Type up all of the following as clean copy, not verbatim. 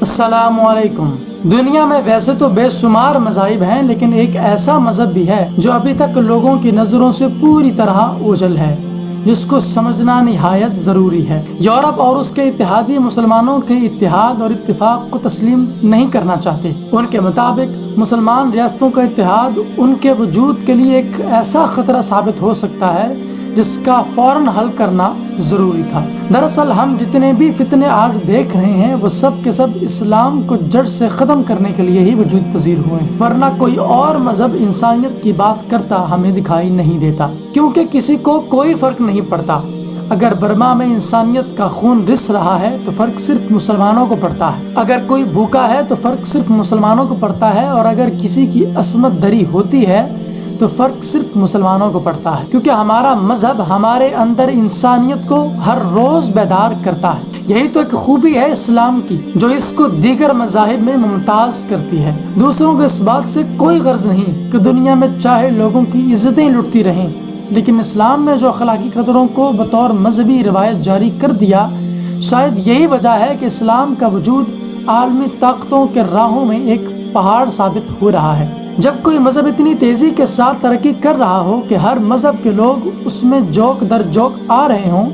السلام علیکم۔ دنیا میں ویسے تو بے شمار مذاہب ہیں، لیکن ایک ایسا مذہب بھی ہے جو ابھی تک لوگوں کی نظروں سے پوری طرح اوجھل ہے، جس کو سمجھنا نہایت ضروری ہے۔ یورپ اور اس کے اتحادی مسلمانوں کے اتحاد اور اتفاق کو تسلیم نہیں کرنا چاہتے۔ ان کے مطابق مسلمان ریاستوں کا اتحاد ان کے وجود کے لیے ایک ایسا خطرہ ثابت ہو سکتا ہے جس کا فوراً حل کرنا ضروری تھا۔ دراصل ہم جتنے بھی فتنے آج دیکھ رہے ہیں وہ سب کے سب اسلام کو جڑ سے ختم کرنے کے لیے ہی وجود پذیر ہوئے ہیں، ورنہ کوئی اور مذہب انسانیت کی بات کرتا ہمیں دکھائی نہیں دیتا، کیونکہ کسی کو کوئی فرق نہیں پڑتا۔ اگر برما میں انسانیت کا خون رس رہا ہے تو فرق صرف مسلمانوں کو پڑتا ہے، اگر کوئی بھوکا ہے تو فرق صرف مسلمانوں کو پڑتا ہے، اور اگر کسی کی عصمت دری ہوتی ہے تو فرق صرف مسلمانوں کو پڑتا ہے، کیونکہ ہمارا مذہب ہمارے اندر انسانیت کو ہر روز بیدار کرتا ہے۔ یہی تو ایک خوبی ہے اسلام کی، جو اس کو دیگر مذاہب میں ممتاز کرتی ہے۔ دوسروں کو اس بات سے کوئی غرض نہیں کہ دنیا میں چاہے لوگوں کی عزتیں لٹتی رہیں، لیکن اسلام نے جو اخلاقی قدروں کو بطور مذہبی روایت جاری کر دیا، شاید یہی وجہ ہے کہ اسلام کا وجود عالمی طاقتوں کے راہوں میں ایک پہاڑ ثابت ہو رہا ہے۔ جب کوئی مذہب اتنی تیزی کے ساتھ ترقی کر رہا ہو کہ ہر مذہب کے لوگ اس میں جوک در جوک آ رہے ہوں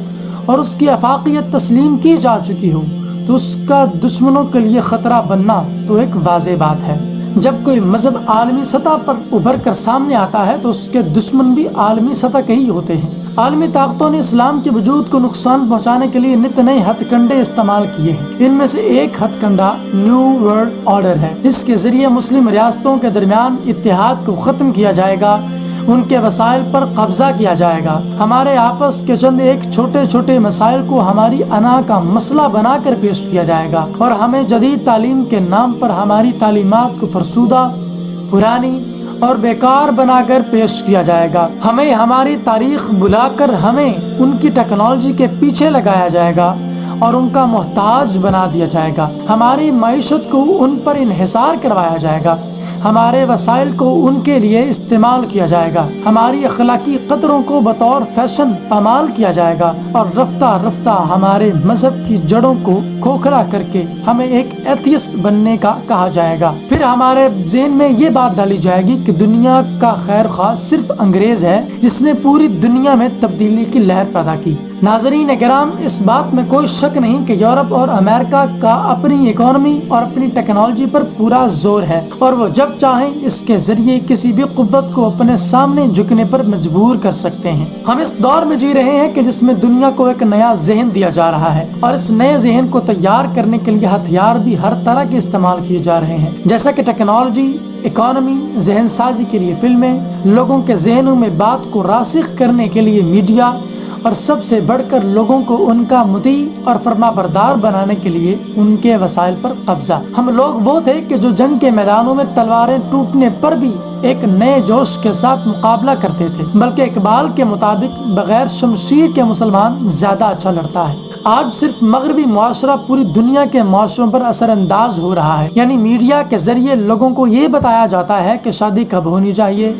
اور اس کی افاقیت تسلیم کی جا چکی ہو، تو اس کا دشمنوں کے لیے خطرہ بننا تو ایک واضح بات ہے۔ جب کوئی مذہب عالمی سطح پر ابھر کر سامنے آتا ہے تو اس کے دشمن بھی عالمی سطح کے ہی ہوتے ہیں۔ عالمی طاقتوں نے اسلام کے وجود کو نقصان پہنچانے کے لیے نت نئے ہتھ کنڈے استعمال کیے ہیں۔ ان میں سے ایک ہتھ کنڈا نیو ورلڈ آرڈر ہے۔ اس کے ذریعے مسلم ریاستوں کے درمیان اتحاد کو ختم کیا جائے گا، ان کے وسائل پر قبضہ کیا جائے گا، ہمارے آپس کے چند ایک چھوٹے چھوٹے مسائل کو ہماری انا کا مسئلہ بنا کر پیش کیا جائے گا، اور ہمیں جدید تعلیم کے نام پر ہماری تعلیمات کو فرسودہ، پرانی اور بیکار بنا کر پیش کیا جائے گا۔ ہمیں ہماری تاریخ بلا کر ہمیں ان کی ٹیکنالوجی کے پیچھے لگایا جائے گا اور ان کا محتاج بنا دیا جائے گا۔ ہماری معیشت کو ان پر انحصار کروایا جائے گا، ہمارے وسائل کو ان کے لیے استعمال کیا جائے گا، ہماری اخلاقی قدروں کو بطور فیشن پامال کیا جائے گا، اور رفتہ رفتہ ہمارے مذہب کی جڑوں کو کھوکھلا کر کے ہمیں ایک ایتھیسٹ بننے کا کہا جائے گا۔ پھر ہمارے ذہن میں یہ بات ڈالی جائے گی کہ دنیا کا خیر خواہ صرف انگریز ہے جس نے پوری دنیا میں تبدیلی کی لہر پیدا کی۔ ناظرین کرام، اس بات میں کوئی شک نہیں کہ یورپ اور امریکہ کا اپنی اکانومی اور اپنی ٹیکنالوجی پر پورا زور ہے، اور وہ جب چاہیں اس کے ذریعے کسی بھی قوت کو اپنے سامنے جھکنے پر مجبور کر سکتے ہیں۔ ہم اس دور میں جی رہے ہیں کہ جس میں دنیا کو ایک نیا ذہن دیا جا رہا ہے، اور اس نئے ذہن کو تیار کرنے کے لیے ہتھیار بھی ہر طرح کے استعمال کیے جا رہے ہیں، جیسا کہ ٹیکنالوجی، اکانومی، ذہن سازی کے لیے فلمیں، لوگوں کے ذہنوں میں بات کو راسخ کرنے کے لیے میڈیا، اور سب سے بڑھ کر لوگوں کو ان کا مطیع اور فرما بردار بنانے کے لیے ان کے وسائل پر قبضہ۔ ہم لوگ وہ تھے کہ جو جنگ کے میدانوں میں تلواریں ٹوٹنے پر بھی ایک نئے جوش کے ساتھ مقابلہ کرتے تھے، بلکہ اقبال کے مطابق بغیر شمشیر کے مسلمان زیادہ اچھا لڑتا ہے۔ آج صرف مغربی معاشرہ پوری دنیا کے معاشروں پر اثر انداز ہو رہا ہے، یعنی میڈیا کے ذریعے لوگوں کو یہ بتایا جاتا ہے کہ شادی کب ہونی چاہیے،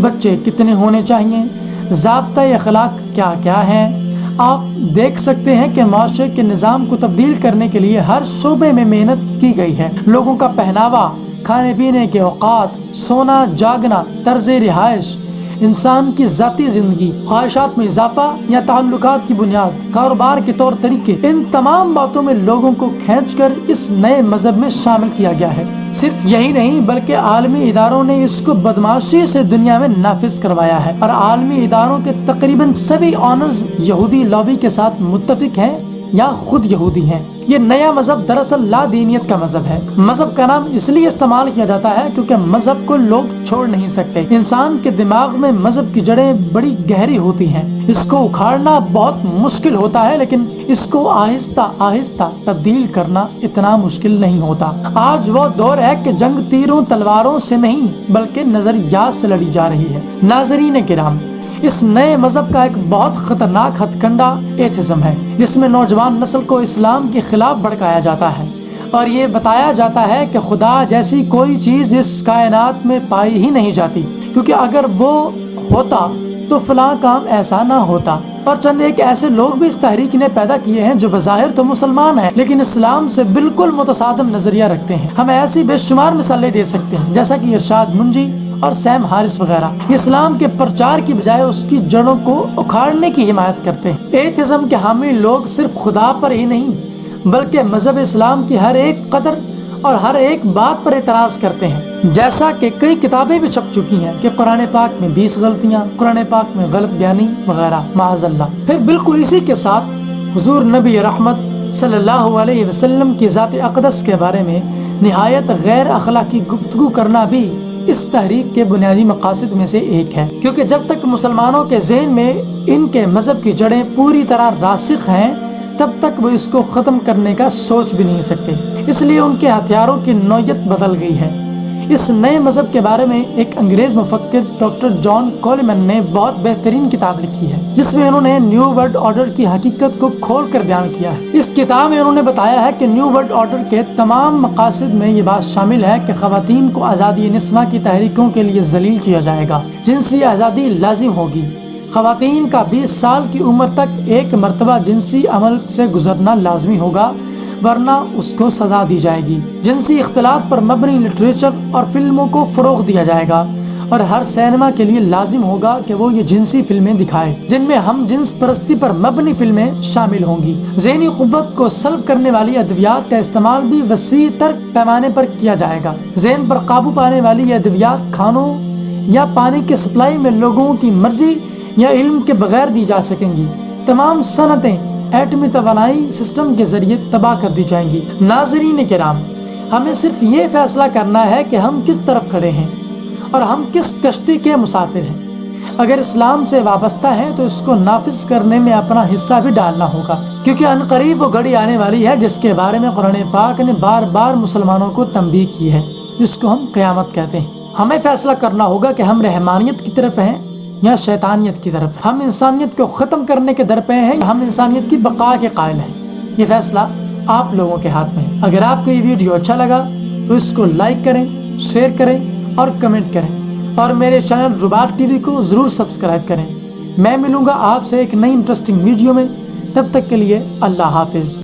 بچے کتنے ہونے چاہیے، ضابطۂ اخلاق کیا کیا ہیں۔ آپ دیکھ سکتے ہیں کہ معاشرے کے نظام کو تبدیل کرنے کے لیے ہر شعبے میں محنت کی گئی ہے۔ لوگوں کا پہناوا، کھانے پینے کے اوقات، سونا جاگنا، طرز رہائش، انسان کی ذاتی زندگی، خواہشات میں اضافہ یا تعلقات کی بنیاد، کاروبار کے طور طریقے، ان تمام باتوں میں لوگوں کو کھینچ کر اس نئے مذہب میں شامل کیا گیا ہے۔ صرف یہی نہیں بلکہ عالمی اداروں نے اس کو بدماشی سے دنیا میں نافذ کروایا ہے، اور عالمی اداروں کے تقریباً سبھی آنرز یہودی لابی کے ساتھ متفق ہیں یا خود یہودی ہیں۔ یہ نیا مذہب دراصل لا دینیت کا مذہب ہے۔ مذہب کا نام اس لیے استعمال کیا جاتا ہے کیونکہ مذہب کو لوگ چھوڑ نہیں سکتے۔ انسان کے دماغ میں مذہب کی جڑیں بڑی گہری ہوتی ہیں، اس کو اکھاڑنا بہت مشکل ہوتا ہے، لیکن اس کو آہستہ آہستہ تبدیل کرنا اتنا مشکل نہیں ہوتا۔ آج وہ دور ہے کہ جنگ تیروں تلواروں سے نہیں بلکہ نظریات سے لڑی جا رہی ہے۔ ناظرین کرام، اس نئے مذہب کا ایک بہت خطرناک ہتھ کنڈا ایتھزم ہے، جس میں نوجوان نسل کو اسلام کے خلاف بھڑکایا جاتا ہے، اور یہ بتایا جاتا ہے کہ خدا جیسی کوئی چیز اس کائنات میں پائی ہی نہیں جاتی، کیونکہ اگر وہ ہوتا تو فلاں کام ایسا نہ ہوتا۔ اور چند ایک ایسے لوگ بھی اس تحریک نے پیدا کیے ہیں جو بظاہر تو مسلمان ہیں لیکن اسلام سے بالکل متصادم نظریہ رکھتے ہیں۔ ہم ایسی بے شمار مثالیں دے سکتے ہیں جیسا کہ ارشاد منجی اور سیم ہارس وغیرہ۔ اسلام کے پرچار کی بجائے اس کی جڑوں کو اکھاڑنے کی حمایت کرتے ہیں۔ ایتھزم کے حامی لوگ صرف خدا پر ہی نہیں بلکہ مذہب اسلام کی ہر ایک قدر اور ہر ایک بات پر اعتراض کرتے ہیں، جیسا کہ کئی کتابیں بھی چھپ چکی ہیں کہ قرآن پاک میں 20 غلطیاں، قرآن پاک میں غلط بیانی وغیرہ معاذ اللہ۔ پھر بالکل اسی کے ساتھ حضور نبی رحمت صلی اللہ علیہ وسلم کی ذات اقدس کے بارے میں نہایت غیر اخلاقی گفتگو کرنا بھی اس تحریک کے بنیادی مقاصد میں سے ایک ہے، کیونکہ جب تک مسلمانوں کے ذہن میں ان کے مذہب کی جڑیں پوری طرح راسخ ہیں تب تک وہ اس کو ختم کرنے کا سوچ بھی نہیں سکتے۔ اس لیے ان کے ہتھیاروں کی نوعیت بدل گئی ہے۔ اس نئے مذہب کے بارے میں ایک انگریز مفکر ڈاکٹر جان کولمن نے بہت بہترین کتاب لکھی ہے جس میں انہوں نے نیو ورلڈ آرڈر کی حقیقت کو کھول کر بیان کیا ہے۔ اس کتاب میں انہوں نے بتایا ہے کہ نیو ورلڈ آرڈر کے تمام مقاصد میں یہ بات شامل ہے کہ خواتین کو آزادی نسواں کی تحریکوں کے لیے ذلیل کیا جائے گا، جنسی آزادی لازم ہوگی، خواتین کا 20 سال کی عمر تک ایک مرتبہ جنسی عمل سے گزرنا لازمی ہوگا ورنہ اس کو سزا دی جائے گی، جنسی اختلاط پر مبنی لٹریچر اور فلموں کو فروغ دیا جائے گا اور ہر سینما کے لیے لازم ہوگا کہ وہ یہ جنسی فلمیں دکھائے جن میں ہم جنس پرستی پر مبنی فلمیں شامل ہوں گی۔ ذہنی قوت کو سلب کرنے والی ادویات کا استعمال بھی وسیع تر پیمانے پر کیا جائے گا۔ ذہن پر قابو پانے والی یہ ادویات کھانوں یا پانی کی سپلائی میں لوگوں کی مرضی یا علم کے بغیر دی جا سکیں گی۔ تمام صنعتیں ایٹمی توانائی سسٹم کے ذریعے تباہ کر دی جائیں گی۔ ناظرین کرام، ہمیں صرف یہ فیصلہ کرنا ہے کہ ہم کس طرف کھڑے ہیں اور ہم کس کشتی کے مسافر ہیں۔ اگر اسلام سے وابستہ ہیں تو اس کو نافذ کرنے میں اپنا حصہ بھی ڈالنا ہوگا، کیونکہ عنقریب وہ گھڑی آنے والی ہے جس کے بارے میں قرآن پاک نے بار بار مسلمانوں کو تنبیہ کی ہے، جس کو ہم قیامت کہتے ہیں۔ ہمیں فیصلہ کرنا ہوگا کہ ہم رحمانیت کی طرف ہیں یا شیطانیت کی طرف۔ ہم انسانیت کو ختم کرنے کے درپے ہیں، ہم انسانیت کی بقا کے قائل ہیں۔ یہ فیصلہ آپ لوگوں کے ہاتھ میں ہے۔ اگر آپ کو یہ ویڈیو اچھا لگا تو اس کو لائک کریں، شیئر کریں اور کمنٹ کریں، اور میرے چینل رباط ٹی وی کو ضرور سبسکرائب کریں۔ میں ملوں گا آپ سے ایک نئی انٹرسٹنگ ویڈیو میں، تب تک کے لیے اللہ حافظ۔